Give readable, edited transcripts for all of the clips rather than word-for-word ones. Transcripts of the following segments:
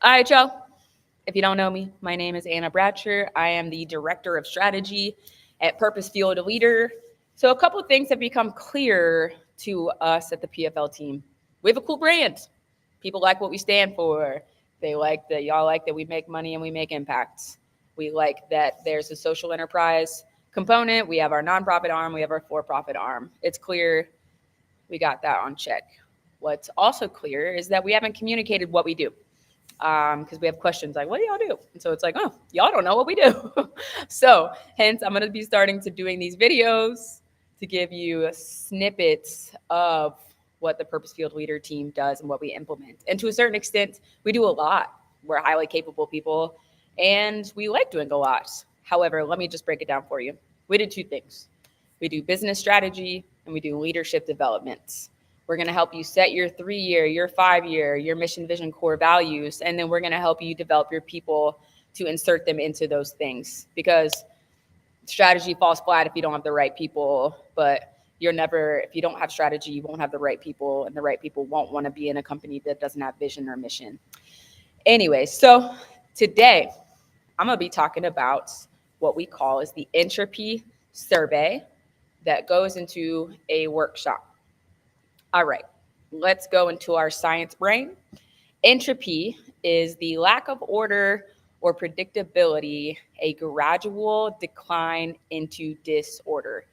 All right, y'all. If you don't know me, my name is Anna Bratcher. I am the Director of Strategy at Purpose Fueled Leader. So a couple of things have become clear to us at the PFL team. We have a cool brand. People like what we stand for. They like that y'all like that we make money and we make impacts. We like that there's a social enterprise component. We have our nonprofit arm. We have our for-profit arm. It's clear we got that on check. What's also clear is that we haven't communicated what we do because we have questions like, what do y'all do? And so it's like, oh, y'all don't know what we do. So hence, I'm going to be starting to doing these videos to give you snippets of what the Purpose Field Leader team does and what we implement. And to a certain extent, we do a lot. We're highly capable people, and we like doing a lot. However, let me just break it down for you. We do two things. We do business strategy and we do leadership development. We're going to help you set your 3-year, your 5-year, your mission, vision, core values, and then we're going to help you develop your people to insert them into those things, because strategy falls flat if you don't have the right people, but if you don't have strategy, you won't have the right people, and the right people won't want to be in a company that doesn't have vision or mission. Anyway, so today I'm going to be talking about what we call is the Entropy survey that goes into a workshop. All right, let's go into our science brain. Entropy is the lack of order or predictability, a gradual decline into disorder.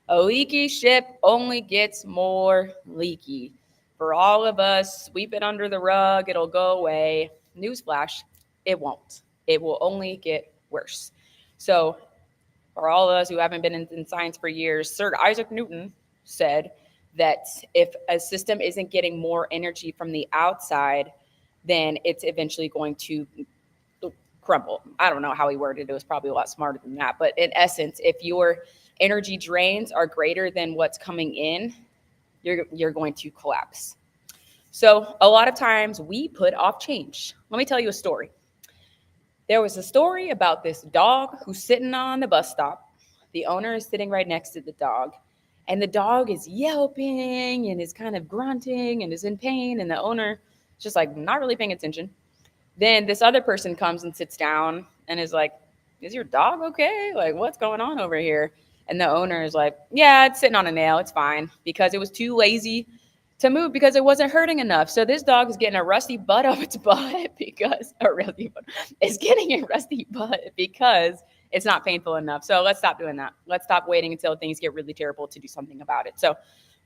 A leaky ship only gets more leaky. For all of us, sweep it under the rug, it'll go away. Newsflash, it won't. It will only get worse. So for all of us who haven't been in science for years, Sir Isaac Newton said that if a system isn't getting more energy from the outside, then it's eventually going to crumble. I don't know how he worded it. It was probably a lot smarter than that. But in essence, if your energy drains are greater than what's coming in, you're going to collapse. So a lot of times we put off change. Let me tell you a story. There was a story about this dog who's sitting on the bus stop. The owner is sitting right next to the dog. And the dog is yelping and is kind of grunting and is in pain. And the owner is just like not really paying attention. Then this other person comes and sits down and is like, is your dog okay? Like, what's going on over here? And the owner is like, yeah, it's sitting on a nail. It's fine, because it was too lazy to move because it wasn't hurting enough. So this dog is getting a rusty butt up its butt because it's not painful enough. So let's stop doing that. Let's stop waiting until things get really terrible to do something about it. So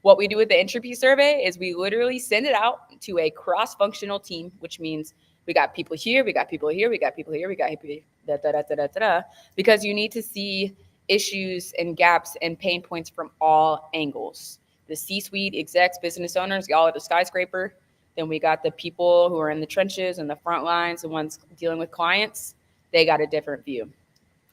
what we do with the Entropy survey is we literally send it out to a cross-functional team, which means we got people here, we got people here, we got people here, we got people here, because you need to see issues and gaps and pain points from all angles. The C-suite, execs, business owners, y'all are the skyscraper. Then we got the people who are in the trenches and the front lines, the ones dealing with clients. They got a different view.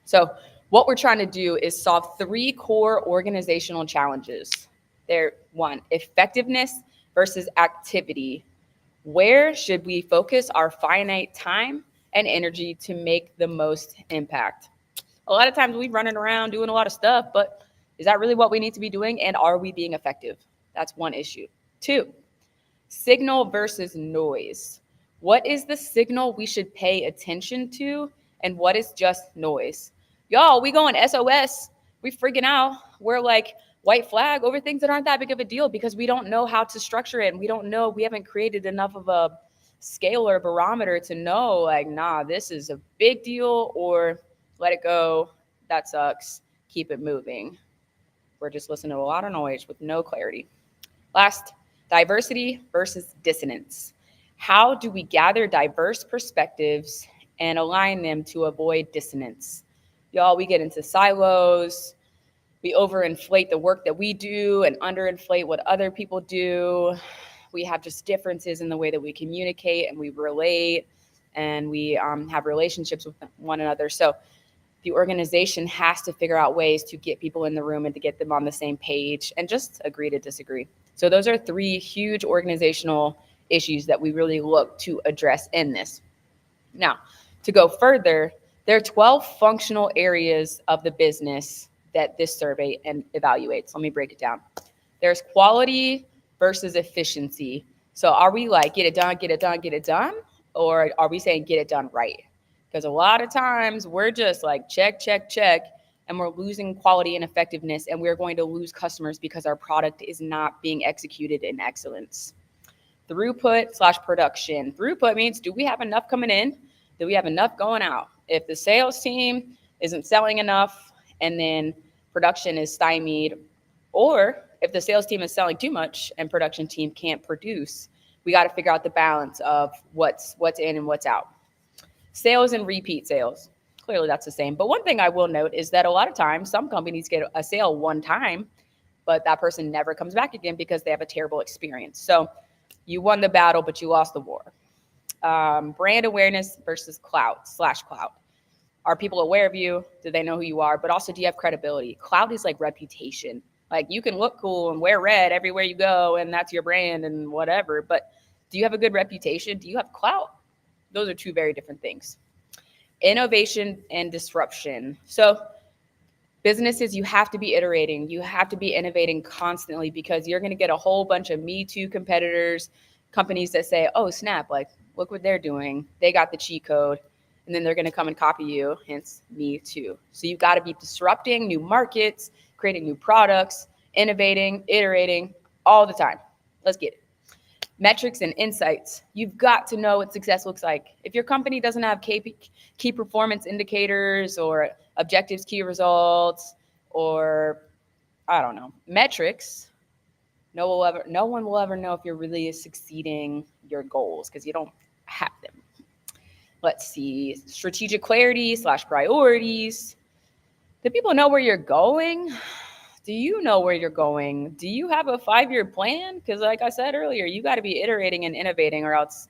So what we're trying to do is solve 3 core organizational challenges. They're 1, effectiveness versus activity. Where should we focus our finite time and energy to make the most impact? A lot of times we're running around doing a lot of stuff, but is that really what we need to be doing? And are we being effective? That's one issue. 2, signal versus noise. What is the signal we should pay attention to, and what is just noise? Y'all, we going SOS. We freaking out. We're like white flag over things that aren't that big of a deal because we don't know how to structure it. And we haven't created enough of a scale or barometer to know like, nah, this is a big deal, or let it go. That sucks. Keep it moving. We're just listening to a lot of noise with no clarity. Last, diversity versus dissonance. How do we gather diverse perspectives and align them to avoid dissonance? Y'all, we get into silos. We overinflate the work that we do and underinflate what other people do. We have just differences in the way that we communicate and we relate, and we have relationships with one another. So the organization has to figure out ways to get people in the room and to get them on the same page and just agree to disagree. So those are 3 huge organizational issues that we really look to address in this. Now, to go further, there are 12 functional areas of the business that this survey evaluates. Let me break it down. There's quality versus efficiency. So are we like, get it done, get it done, get it done? Or are we saying get it done right? Because a lot of times we're just like check, check, check, and we're losing quality and effectiveness, and we're going to lose customers because our product is not being executed in excellence. Throughput/production. Throughput means, do we have enough coming in? Do we have enough going out? If the sales team isn't selling enough and then production is stymied, or if the sales team is selling too much and production team can't produce, we got to figure out the balance of what's in and what's out. Sales and repeat sales. Clearly that's the same. But one thing I will note is that a lot of times some companies get a sale one time, but that person never comes back again because they have a terrible experience. So you won the battle, but you lost the war. Brand awareness versus clout/clout. Are people aware of you? Do they know who you are? But also, do you have credibility? Clout is like reputation. Like you can look cool and wear red everywhere you go, and that's your brand and whatever. But do you have a good reputation? Do you have clout? Those are two very different things. Innovation and disruption. So businesses, you have to be iterating. You have to be innovating constantly because you're going to get a whole bunch of Me Too competitors, companies that say, oh, snap, like, look what they're doing. They got the cheat code. And then they're going to come and copy you, hence Me Too. So you've got to be disrupting new markets, creating new products, innovating, iterating all the time. Let's get it. Metrics and insights. You've got to know what success looks like. If your company doesn't have key performance indicators or objectives, key results, or I don't know, metrics, no one will ever know if you're really succeeding your goals because you don't have them. Let's see, strategic clarity/priorities. Do people know where you're going? Do you know where you're going? Do you have a 5-year plan? Because like I said earlier, you got to be iterating and innovating or else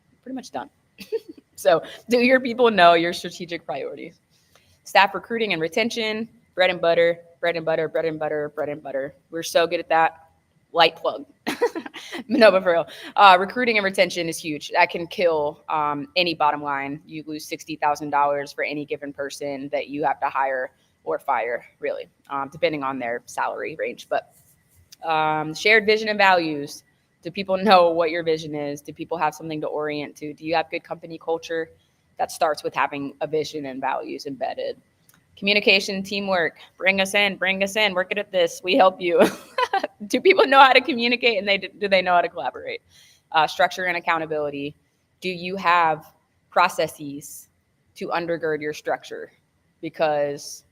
you're pretty much done. So do your people know your strategic priorities? Staff recruiting and retention, bread and butter, bread and butter, bread and butter, bread and butter. We're so good at that. Light plug. No, but for real, recruiting and retention is huge. That can kill any bottom line. You lose $60,000 for any given person that you have to hire or fire, really, depending on their salary range. But shared vision and values. Do people know what your vision is? Do people have something to orient to? Do you have good company culture? That starts with having a vision and values embedded. Communication, teamwork. Bring us in. We're good at this. We help you. Do people know how to communicate and do they know how to collaborate? Structure and accountability. Do you have processes to undergird your structure? Because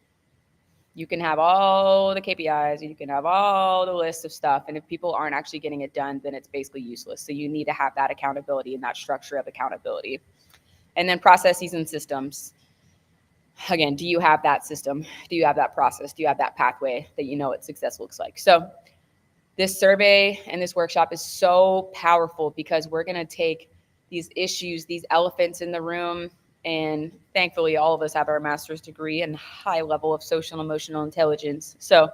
you can have all the KPIs, you can have all the lists of stuff, and if people aren't actually getting it done, then it's basically useless. So you need to have that accountability and that structure of accountability. And then processes and systems. Again, do you have that system? Do you have that process? Do you have that pathway that you know what success looks like? So this survey and this workshop is so powerful because we're going to take these issues, these elephants in the room, and thankfully all of us have our master's degree and high level of social and emotional intelligence. So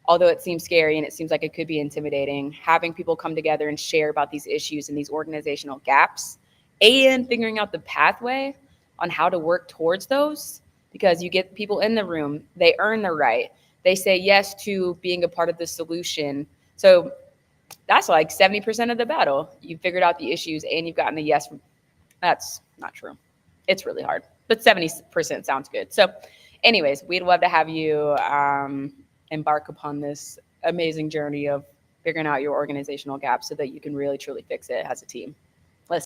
although it seems scary and it seems like it could be intimidating, having people come together and share about these issues and these organizational gaps and figuring out the pathway on how to work towards those, because you get people in the room, they earn the right. They say yes to being a part of the solution. So that's like 70% of the battle. You've figured out the issues and you've gotten the yes. That's not true. It's really hard, but 70% sounds good. So anyways, we'd love to have you embark upon this amazing journey of figuring out your organizational gaps so that you can really, truly fix it as a team.